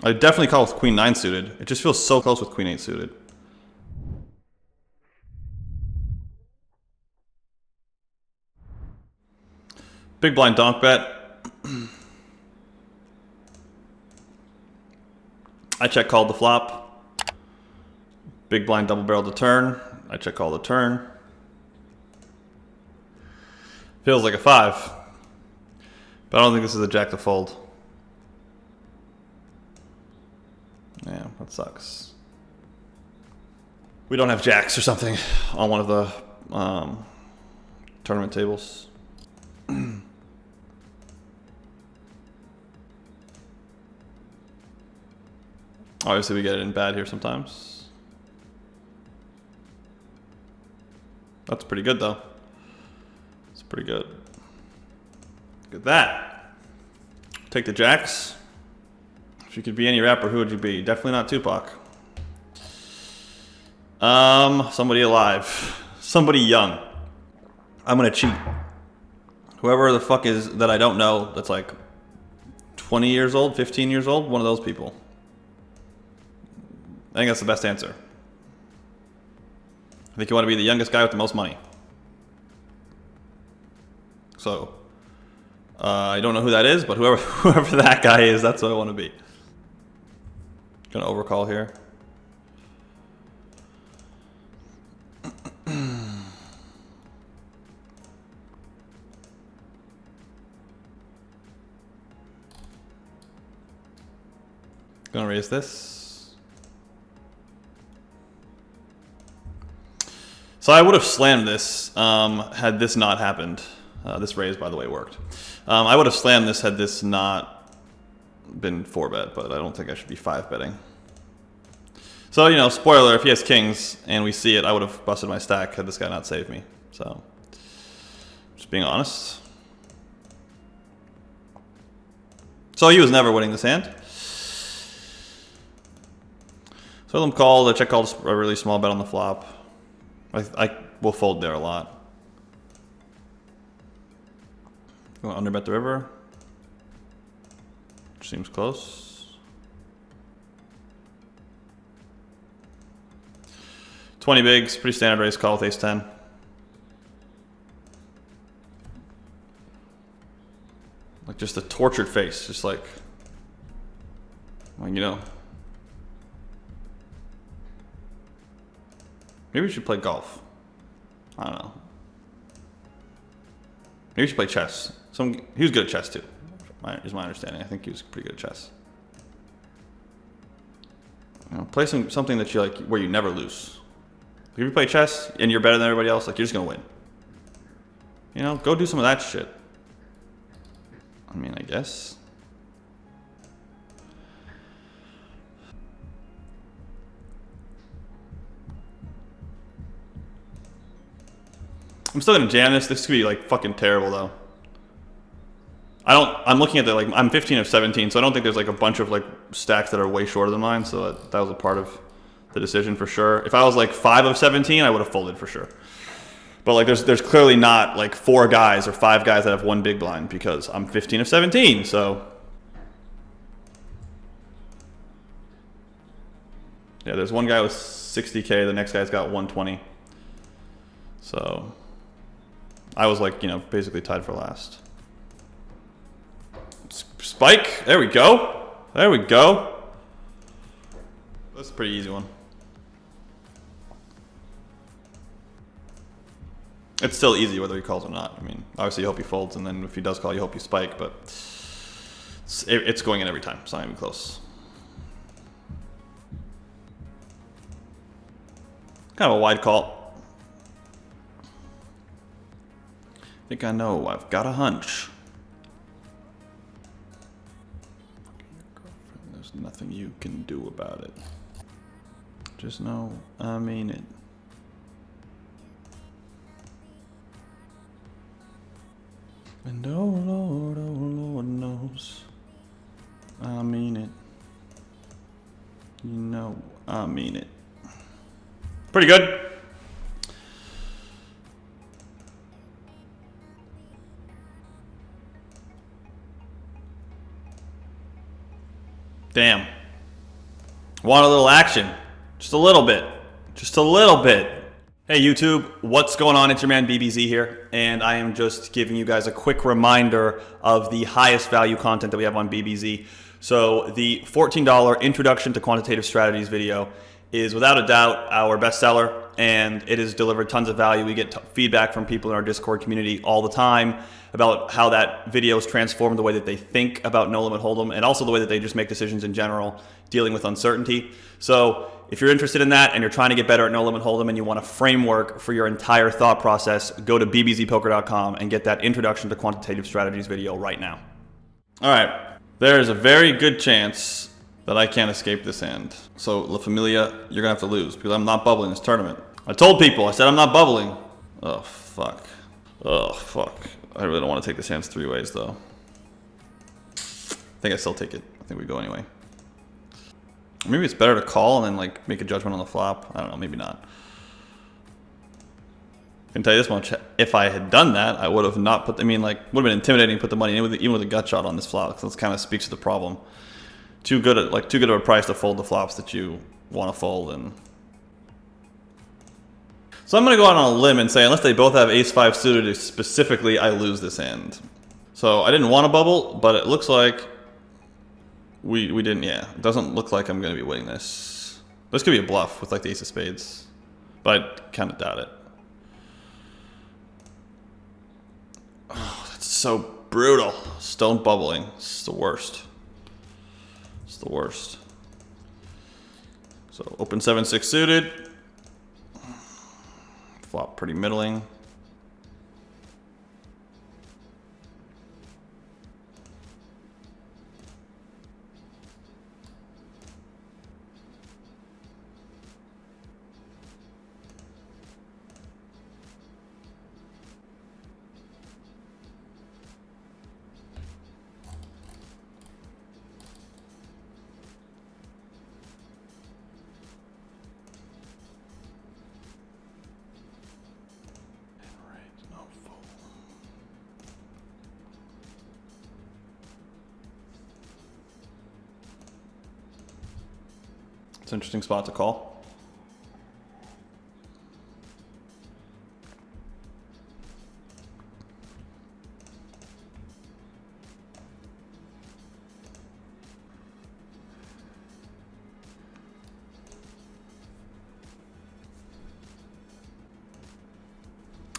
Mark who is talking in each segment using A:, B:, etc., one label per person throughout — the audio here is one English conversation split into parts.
A: I definitely call with queen 9 suited. It just feels so close with queen 8 suited. Big blind donk bet. I check called the flop. Big blind double barreled the turn. I check call the turn. Feels like a 5. But I don't think this is a jack to fold. Yeah, that sucks. We don't have jacks or something on one of the tournament tables. Obviously we get it in bad here sometimes. That's pretty good though. It's pretty good. Look at that. Take the jacks. If you could be any rapper, who would you be? Definitely not Tupac. Somebody alive. Somebody young. I'm gonna cheat. Whoever the fuck is that I don't know that's like 20 years old, 15 years old, one of those people. I think that's the best answer. I think you want to be the youngest guy with the most money. So, I don't know who that is, but whoever that guy is, that's what I want to be. Gonna overcall here. Gonna raise this. So I would have slammed this had this not happened. This raise, by the way, worked. I would have slammed this had this not been 4-bet, but I don't think I should be 5-betting. So, you know, spoiler, if he has kings and we see it, I would have busted my stack had this guy not saved me. So, just being honest. So he was never winning this hand. So let him call. The check called a really small bet on the flop. I will fold there a lot. You want to underbet the river? Seems close. 20 bigs, pretty standard raise call with ace 10. Like just a tortured face, just like you know. Maybe we should play golf. I don't know. Maybe we should play chess. He was good at chess too, is my understanding. I think he was pretty good at chess. You know, play something that you like, where you never lose. If you play chess and you're better than everybody else, like you're just gonna win. You know, go do some of that shit. I mean, I guess. I'm still gonna jam this. This could be like fucking terrible though. I'm looking at like, I'm 15 of 17, so I don't think there's like a bunch of like stacks that are way shorter than mine, so that was a part of the decision for sure. If I was like 5 of 17, I would have folded for sure. But like there's clearly not like 4 guys or 5 guys that have 1 big blind because I'm 15 of 17, so. Yeah, there's one guy with 60K, the next guy's got 120. So I was like, you know, basically tied for last. Spike, there we go. There we go. That's a pretty easy one. It's still easy whether he calls or not. I mean, obviously you hope he folds, and then if he does call, you hope you spike, but it's going in every time. It's not even close. Kind of a wide call. I think I know. I've got a hunch. There's nothing you can do about it. Just know I mean it. And oh Lord knows I mean it. You know I mean it. Pretty good. Damn. Want a little action? Just a little bit. Just a little bit. Hey YouTube, what's going on? It's your man BBZ here, and I am just giving you guys a quick reminder of the highest value content that we have on BBZ. So the $14 Introduction to Quantitative Strategies video is without a doubt our best seller, and it has delivered tons of value. We get feedback from people in our Discord community all the time about how that video has transformed the way that they think about no limit hold'em, and also the way that they just make decisions in general, dealing with uncertainty. So if you're interested in that and you're trying to get better at no limit hold'em and you want a framework for your entire thought process, go to bbzpoker.com and get that Introduction to Quantitative Strategies video right now. All right, there is a very good chance that I can't escape this hand. So La Familia, you're gonna have to lose because I'm not bubbling this tournament. I told people, I said I'm not bubbling. Oh fuck. Oh fuck. I really don't want to take this hand 3 ways though. I think I still take it. I think we go anyway. Maybe it's better to call and then like make a judgment on the flop. I don't know, maybe not. I can tell you this much, if I had done that, I would have not put, would have been intimidating to put the money in, even with a gut shot on this flop, because this kind of speaks to the problem. Too good of a price to fold the flops that you want to fold. And so I'm going to go out on a limb and say, unless they both have ace-5 suited specifically, I lose this hand. So I didn't want to bubble, but it looks like we didn't, yeah. It doesn't look like I'm going to be winning this. This could be a bluff with like the ace of spades, but I kind of doubt it. Oh, that's so brutal. Stone bubbling. It's the worst. It's the worst. So open 7-6 suited. Flop pretty middling. It's an interesting spot to call.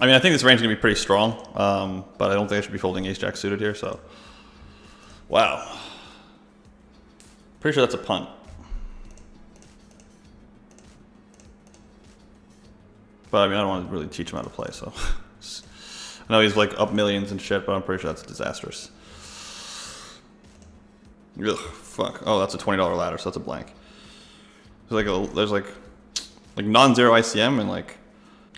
A: I mean, I think this range is going to be pretty strong, but I don't think I should be folding ace-jack suited here, so. Wow. Pretty sure that's a punt. But I mean, I don't want to really teach him how to play, so. I know he's like up millions and shit, but I'm pretty sure that's disastrous. Ugh, fuck. Oh, that's a $20 ladder, so that's a blank. There's like non-zero ICM and like,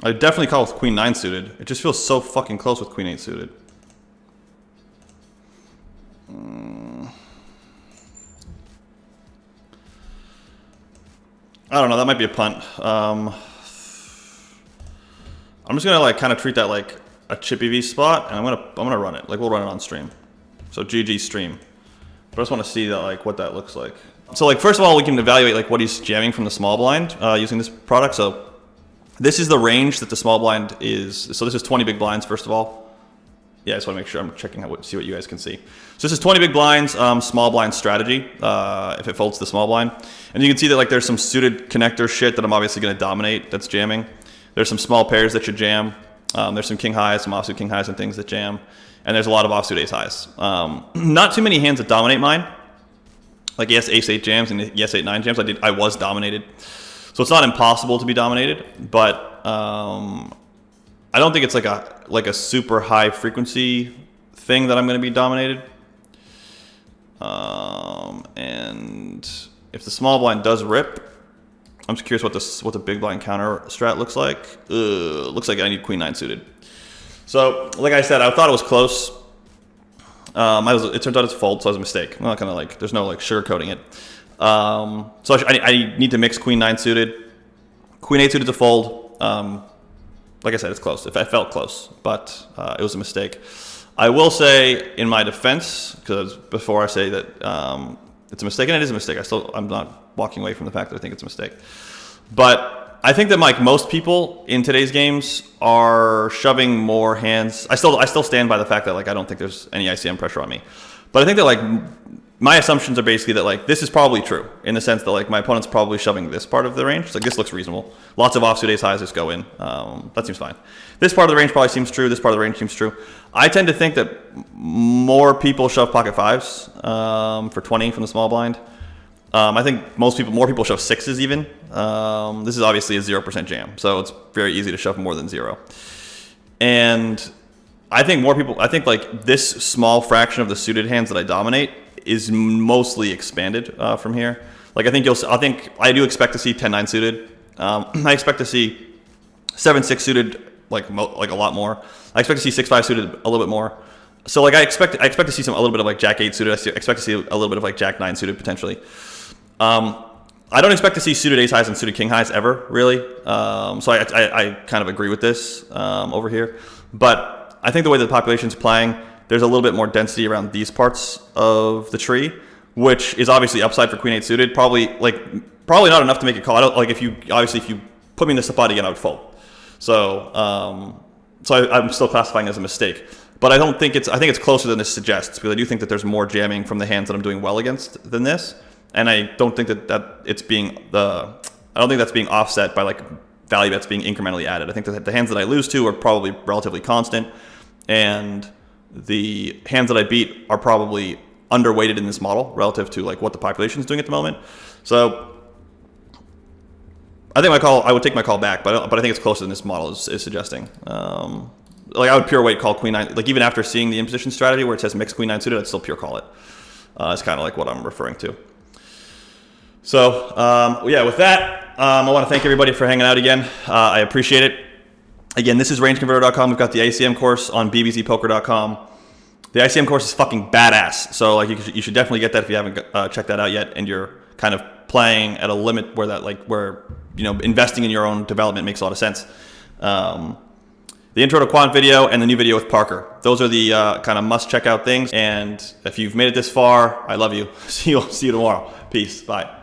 A: I definitely call with queen 9 suited. It just feels so fucking close with queen 8 suited. I don't know, that might be a punt. I'm just gonna like kind of treat that like a chippy V spot, and I'm gonna run it. Like we'll run it on stream. So GG stream. But I just want to see that like what that looks like. So like first of all, we can evaluate like what he's jamming from the small blind using this product. So this is the range that the small blind is. So this is 20 big blinds first of all. Yeah, I just want to make sure I'm checking out see what you guys can see. So this is 20 big blinds, small blind strategy, if it folds to the small blind. And you can see that like there's some suited connector shit that I'm obviously going to dominate that's jamming. There's some small pairs that should jam. There's some king highs, some offsuit king highs and things that jam. And there's a lot of offsuit ace highs. Not too many hands that dominate mine. Like yes, ace 8 jams and yes, 8 9 jams. I was dominated. So it's not impossible to be dominated, but I don't think it's like a super high frequency thing that I'm going to be dominated. And if the small blind does rip, I'm just curious what the big blind counter strat looks like. Looks like I need queen 9 suited. So, like I said, I thought it was close. It turned out it's fold, so it was a mistake. I'm not gonna like, there's no like sugarcoating it. So I need to mix queen 9 suited, queen 8 suited to fold. Like I said, it's close. If I felt close, but it was a mistake. I will say in my defense, because before I say that it's a mistake, and it is a mistake. I'm not walking away from the fact that I think it's a mistake. But I think that like most people in today's games are shoving more hands. I still stand by the fact that like I don't think there's any ICM pressure on me. But I think that like my assumptions are basically that like this is probably true in the sense that like my opponent's probably shoving this part of the range. So like this looks reasonable. Lots of offsuit ace highs just go in. That seems fine. This part of the range probably seems true. This part of the range seems true. I tend to think that more people shove pocket fives for 20 from the small blind. I think more people shove sixes even. This is obviously a 0% jam, so it's very easy to shove more than 0. And I think like this small fraction of the suited hands that I dominate is mostly expanded from here. Like I think I do expect to see 10-9 suited. I expect to see 7-6 suited like a lot more. I expect to see 6-5 suited a little bit more. So like I expect to see a little bit of like Jack 8 suited. I expect to see a little bit of like Jack 9 suited potentially. I don't expect to see suited ace highs and suited king highs ever, really. So I kind of agree with this over here. But I think the way the population's playing, there's a little bit more density around these parts of the tree, which is obviously upside for queen 8 suited. Probably not enough to make a call. I don't, like if you put me in this spot again, I would fold. So I'm still classifying it as a mistake. But I think it's closer than this suggests, because I do think that there's more jamming from the hands that I'm doing well against than this. And I don't think that it's being I don't think that's being offset by like value bets being incrementally added. I think that the hands that I lose to are probably relatively constant, and the hands that I beat are probably underweighted in this model relative to like what the population is doing at the moment. So I think I would take my call back, but I think it's closer than this model is suggesting. Like I would pure weight call queen 9, like even after seeing the imposition strategy where it says mix queen 9 suited, I'd still pure call it. It's kind of like what I'm referring to. So yeah, with that, I want to thank everybody for hanging out again. I appreciate it. Again, this is rangeconverter.com. We've got the ICM course on BBZpoker.com. The ICM course is fucking badass. So like you should definitely get that if you haven't checked that out yet, and you're kind of playing at a limit where investing in your own development makes a lot of sense. The intro to quant video and the new video with Parker. Those are the kind of must check out things. And if you've made it this far, I love you. See you tomorrow. Peace. Bye.